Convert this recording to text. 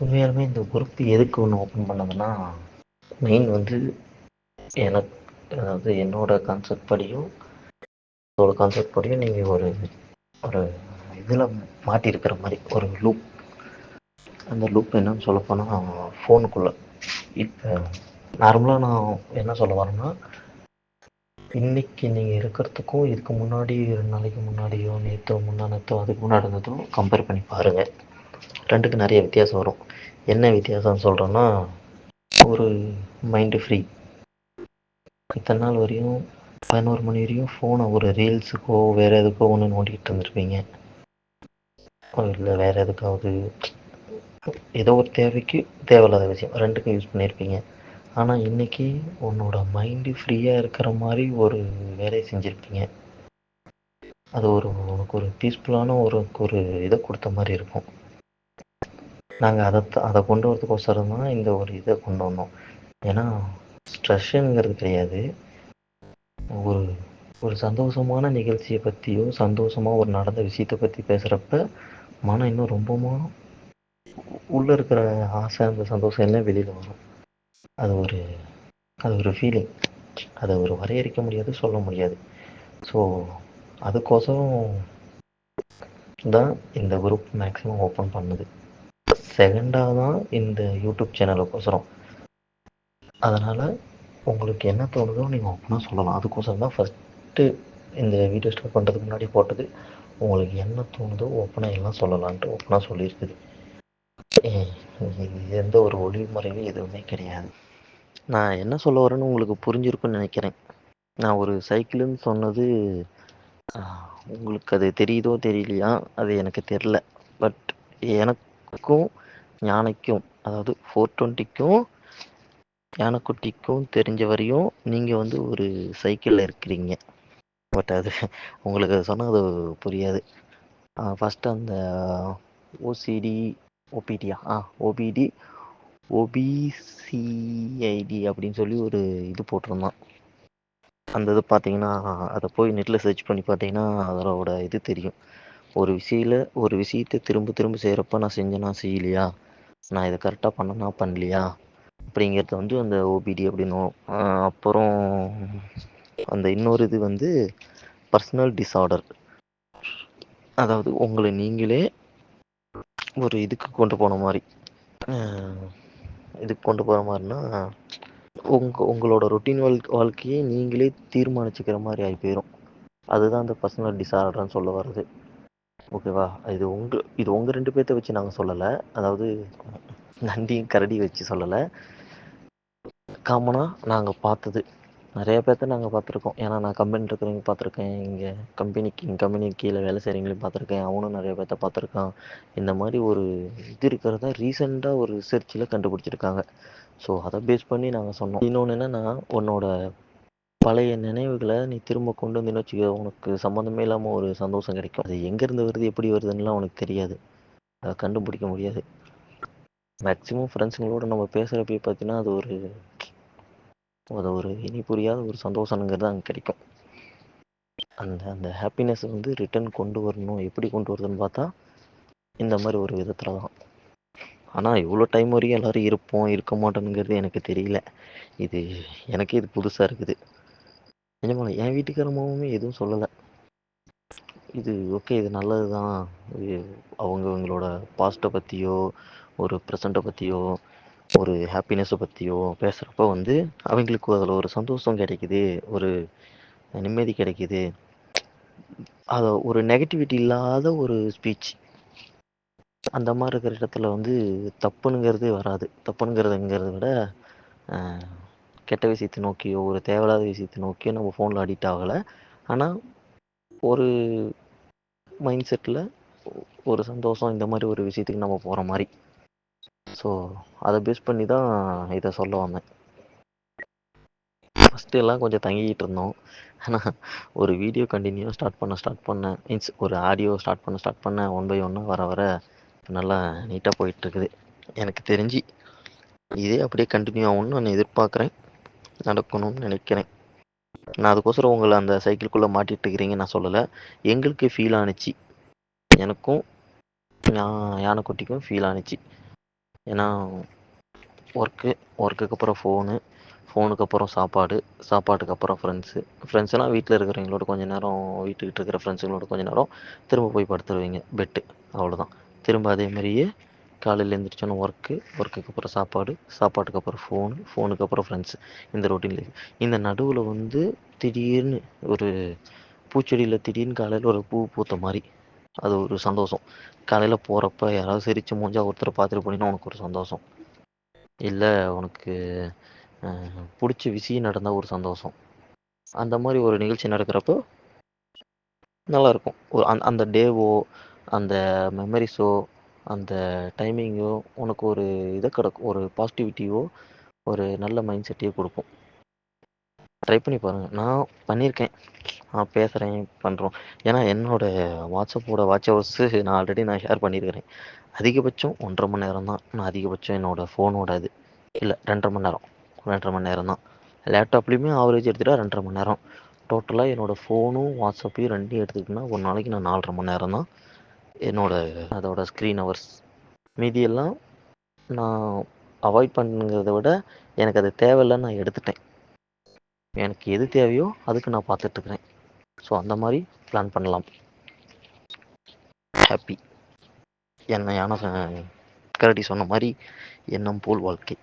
உண்மையாலுமே இந்த குரூப் எதுக்கு ஒன்று ஓப்பன் பண்ணதுன்னா, மெயின் வந்து எனக்கு அதாவது என்னோட கான்செப்ட் படியும் அதோட கான்செப்ட் படியும் நீங்கள் ஒரு ஒரு இதில் மாட்டியிருக்கிற மாதிரி ஒரு லூப். அந்த லூப் என்னன்னு சொல்லப்போனால் ஃபோனுக்குள்ளே இப்போ நார்மலாக நான் என்ன சொல்ல வரேன்னா, இன்றைக்கி நீங்கள் இருக்கிறதுக்கும் இதுக்கு முன்னாடி 2 நாளைக்கு முன்னாடியோ நேற்றோ முந்தானேத்தோ அதுக்கு முன்னாடி இருந்ததும் கம்பேர் பண்ணி பாருங்கள். ரெண்டுக்கு நிறைய வித்தியாசம் வரும். என்ன வித்தியாசம்னு சொல்கிறேன்னா, ஒரு மைண்டு ஃப்ரீ. இத்தனை நாள் வரையும் 11 மணி வரையும் ஃபோனை ஒரு ரீல்ஸுக்கோ வேறு எதுக்கோ ஒன்று நோண்டிகிட்டு இருந்திருப்பீங்க. இல்லை வேறு எதுக்காவது ஏதோ ஒரு தேவைக்கு தேவையில்லாத விஷயம் ரெண்டுக்கும் யூஸ் பண்ணியிருப்பீங்க. ஆனால் இன்றைக்கி உன்னோட மைண்டு ஃப்ரீயாக இருக்கிற மாதிரி ஒரு வேலையை செஞ்சுருப்பீங்க. அது உனக்கு ஒரு பீஸ்ஃபுல்லான ஒரு இதை கொடுத்த மாதிரி இருக்கும். நாங்கள் அதை கொண்டு வரதுக்கோசரம் தான் இந்த ஒரு இதை கொண்டு வந்தோம். ஏன்னா ஸ்ட்ரெஸ்ஸுங்கிறது கிடையாது. ஒரு ஒரு சந்தோஷமான நிகழ்ச்சியை பற்றியோ சந்தோஷமாக ஒரு நடந்த விஷயத்தை பற்றி பேசுகிறப்ப மனம் இன்னும் ரொம்பவும் உள்ளே இருக்கிற ஆசை அந்த சந்தோஷம் எல்லாம் வெளியில் வரும். அது ஒரு அது ஒரு ஃபீலிங். அதை ஒரு வரையறுக்க முடியாது, சொல்ல முடியாது. ஸோ அதுக்கோசரம் தான் இந்த குரூப் மேக்ஸிமம் ஓப்பன் பண்ணுது. செகண்டாக தான் இந்த யூடியூப் சேனலுக்கோசரம். அதனால் உங்களுக்கு என்ன தோணுதோ நீங்கள் ஓப்பனாக சொல்லலாம். அதுக்கோசரம் தான் ஃபஸ்ட்டு இந்த வீடியோ ஸ்டார்ட் பண்ணுறதுக்கு முன்னாடி போட்டது. உங்களுக்கு என்ன தோணுதோ ஓப்பனாக எல்லாம் சொல்லலான்ட்டு ஓப்பனாக சொல்லியிருக்குது. எந்த ஒரு ஒளிவு முறையும் எதுவுமே கிடையாது. நான் என்ன சொல்ல வரேன்னு உங்களுக்கு புரிஞ்சிருக்குன்னு நினைக்கிறேன். நான் ஒரு சைக்கிளுன்னு சொன்னது உங்களுக்கு அது தெரியுதோ தெரியலையா அது எனக்கு தெரில. பட் எனக்கும் ஞானைக்கும், அதாவது 420க்கும் யானைக்குட்டிக்கும் தெரிஞ்ச வரையும் நீங்கள் வந்து ஒரு சைக்கிளில் இருக்கிறீங்க. பட் அது உங்களுக்கு சொன்னால் அது புரியாது. ஃபஸ்ட்டு அந்த ஓசிடி ஓபிடியா ஓபிடி ஓபிசிஐடி அப்படின்னு சொல்லி ஒரு இது போட்டிருந்தான். அந்த இது பார்த்தீங்கன்னா அதை போய் நெட்டில் சர்ச் பண்ணி பார்த்தீங்கன்னா அதோட இது தெரியும். ஒரு விஷயத்தை திரும்ப திரும்ப செய்கிறப்ப நான் செஞ்சேனா செய்யலையா, நான் இதை கரெக்டாக பண்ணனா பண்ணலையா அப்படிங்கிறது வந்து அந்த ஓபிடி அப்படின்னும். அப்புறம் அந்த இன்னொரு இது வந்து பர்சனல் டிஸார்டர். அதாவது உங்களை நீங்களே ஒரு இதுக்கு கொண்டு போன மாதிரி. இதுக்கு கொண்டு போகிற மாதிரினா உங்களோட ரொட்டீன் வாழ்க்கையை நீங்களே தீர்மானிச்சுக்கிற மாதிரி ஆகி போயிடும். அதுதான் அந்த பர்சனல் டிஸார்டர்னு சொல்ல வர்றது. ஓகேவா? இது உங்கள் 2 பேர்த்த வச்சு நாங்கள் சொல்லலை. அதாவது நந்தியும் கரடி வச்சு சொல்லலை. காமனாக நாங்கள் பார்த்தது நிறைய பேர்த்த நாங்கள் பார்த்துருக்கோம். ஏன்னா நான் கம்பெனியில் இருக்கிறவங்க பார்த்துருக்கேன், இங்கே கம்பெனி கீழே வேலை செய்கிறவங்களையும் பார்த்துருக்கேன். அவனும் நிறைய பேர்த்த பார்த்துருக்கான். இந்த மாதிரி ஒரு இது இருக்கிறதா ரீசெண்டாக ஒரு ரிசர்ச்சில் கண்டுபிடிச்சிருக்காங்க. ஸோ அதை பேஸ் பண்ணி நாங்கள் சொன்னோம். இன்னொன்று என்னென்னா, உன்னோட பழைய நினைவுகளை நீ திரும்ப கொண்டு வந்து வச்சுக்க, உனக்கு சம்மந்தமே இல்லாமல் ஒரு சந்தோஷம் கிடைக்கும். அது எங்கேருந்து வருது எப்படி வருதுன்னுலாம் உனக்கு தெரியாது, அதை கண்டுபிடிக்க முடியாது. மேக்ஸிமம் ஃப்ரெண்ட்ஸுங்களோட நம்ம பேசுகிறப்ப பார்த்தீங்கன்னா அது ஒரு இனி புரியாத ஒரு சந்தோஷங்கிறது அங்கே கிடைக்கும். அந்த அந்த ஹாப்பினஸ் வந்து ரிட்டர்ன் கொண்டு வரணும். எப்படி கொண்டு வருதுன்னு பார்த்தா இந்த மாதிரி ஒரு விதத்தில் தான். ஆனால் இவ்வளோ டைம் வரையும் எல்லோரும் இருக்க மாட்டோங்கிறது எனக்கு தெரியல. எனக்கே இது புதுசாக இருக்குது. நிஜமா என் வீட்டுக்காரமாவுமே எதுவும் சொல்லலை. இது ஓகே, இது நல்லது தான். அவங்களோட பாஸ்ட்டை பற்றியோ ஒரு ப்ரெசண்ட்டை பற்றியோ ஒரு ஹாப்பினஸை பற்றியோ பேசுகிறப்ப வந்து அவங்களுக்கு அதில் ஒரு சந்தோஷம் கிடைக்குது, ஒரு நிம்மதி கிடைக்குது. அதை ஒரு நெகட்டிவிட்டி இல்லாத ஒரு ஸ்பீச். அந்த மாதிரி இருக்கிற இடத்துல வந்து தப்புங்கிறது வராது. தப்புங்கிறதுங்கிறத விட கெட்ட விஷயத்தை நோக்கியோ ஒரு தேவையில்லாத விஷயத்தை நோக்கியோ நம்ம ஃபோனில் அடிக்ட் ஆகலை. ஆனால் ஒரு மைண்ட் செட்டில் ஒரு சந்தோஷம் இந்த மாதிரி ஒரு விஷயத்துக்கு நம்ம போகிற மாதிரி. ஸோ அதை பேஸ் பண்ணி தான் இதை சொல்ல வந்தேன். ஃபஸ்ட்டு எல்லாம் கொஞ்சம் தங்கிக்கிட்டு இருந்தோம். ஆனால் ஒரு வீடியோ கண்டினியூவாக ஸ்டார்ட் பண்ணேன் மீன்ஸ் ஒரு ஆடியோ ஸ்டார்ட் பண்ணேன் 1 பை 1 வர நல்லா நீட்டாக போயிட்டுருக்குது. எனக்கு தெரிஞ்சு இதே அப்படியே கண்டினியூ ஆகும்னு நான் எதிர்பார்க்குறேன், நடக்கணும்னு நினைக்கிறேன். நான் அதுக்கோசரம் உங்களை அந்த சைக்கிள்குள்ளே மாட்டிகிட்டு இருக்கிறீங்க நான் சொல்லலை. எங்களுக்கு ஃபீல் ஆணுச்சு, எனக்கும் யானைக்குட்டிக்கும் ஃபீல் ஆணுச்சு. ஏன்னா ஒர்க்குக்கு அப்புறம் ஃபோனுக்கு அப்புறம் சாப்பாட்டுக்கு அப்புறம் ஃப்ரெண்ட்ஸ்னால் வீட்டில் இருக்கிறவங்களோட கொஞ்ச நேரம் வீட்டுக்கிட்ட இருக்கிற ஃப்ரெண்ட்ஸுங்களோட கொஞ்ச நேரம் திரும்ப போய் படுத்துருவீங்க பெட்டு. அவ்வளோதான். திரும்ப அதே மாதிரியே காலையில் எழுந்திரிச்சோன்னே ஒர்க்குக்கு அப்புறம் சாப்பாட்டுக்கு அப்புறம் ஃபோனுக்கு அப்புறம் ஃப்ரெண்ட்ஸு. இந்த ரொட்டீன் லைஃப். இந்த நடுவில் வந்து திடீர்னு ஒரு பூச்செடியில் திடீர்னு காலையில் ஒரு பூ பூத்த மாதிரி அது ஒரு சந்தோஷம். காலையில் போகிறப்ப யாராவது சிரிச்சு மூஞ்சா ஒருத்தரை பார்த்துட்டு போனீங்கன்னா உனக்கு ஒரு சந்தோஷம். இல்லை உனக்கு பிடிச்ச விஷயம் நடந்தால் ஒரு சந்தோஷம். அந்த மாதிரி ஒரு நிகழ்ச்சி நடக்கிறப்போ நல்லாயிருக்கும். ஒரு அந்த டேவோ அந்த மெமரிஸோ அந்த டைமிங்கோ உனக்கு ஒரு இதை கிடக்கும், ஒரு பாசிட்டிவிட்டியோ ஒரு நல்ல மைண்ட் செட்டையோ கொடுக்கும். ட்ரை பண்ணி பாருங்கள். நான் பண்ணியிருக்கேன், நான் பேசுகிறேன், பண்ணுறோம். ஏன்னா என்னோடய வாட்ச் ஹவர்ஸு நான் ஷேர் பண்ணியிருக்கிறேன். அதிகபட்சம் 1.5 மணி நேரம் தான். நான் அதிகபட்சம் என்னோடய ஃபோனோட இது இல்லை 2.5 மணி நேரம். 2.5 மணி நேரம் தான். லேப்டாப்லேயுமே ஆவரேஜ் எடுத்துகிட்டா 2.5 மணி நேரம். டோட்டலாக என்னோடய ஃபோனும் வாட்ஸ்அப்பையும் ரெண்டையும் எடுத்துக்கிட்டோன்னா ஒரு நாளைக்கு நான் 4.5 மணி நேரம் தான் அதோட ஸ்க்ரீன் ஹவர்ஸ். மீதியெல்லாம் நான் அவாய்ட் பண்ணுங்கிறத விட எனக்கு அது தேவையில்லைன்னு நான் எடுத்துட்டேன். எனக்கு எது தேவையோ அதுக்கு நான் பார்த்துட்ருக்குறேன். ஸோ அந்த மாதிரி பிளான் பண்ணலாம். ஹாப்பி. என்ன யானை கரடி சொன்ன மாதிரி எண்ணம் போல் வாழ்க்கை.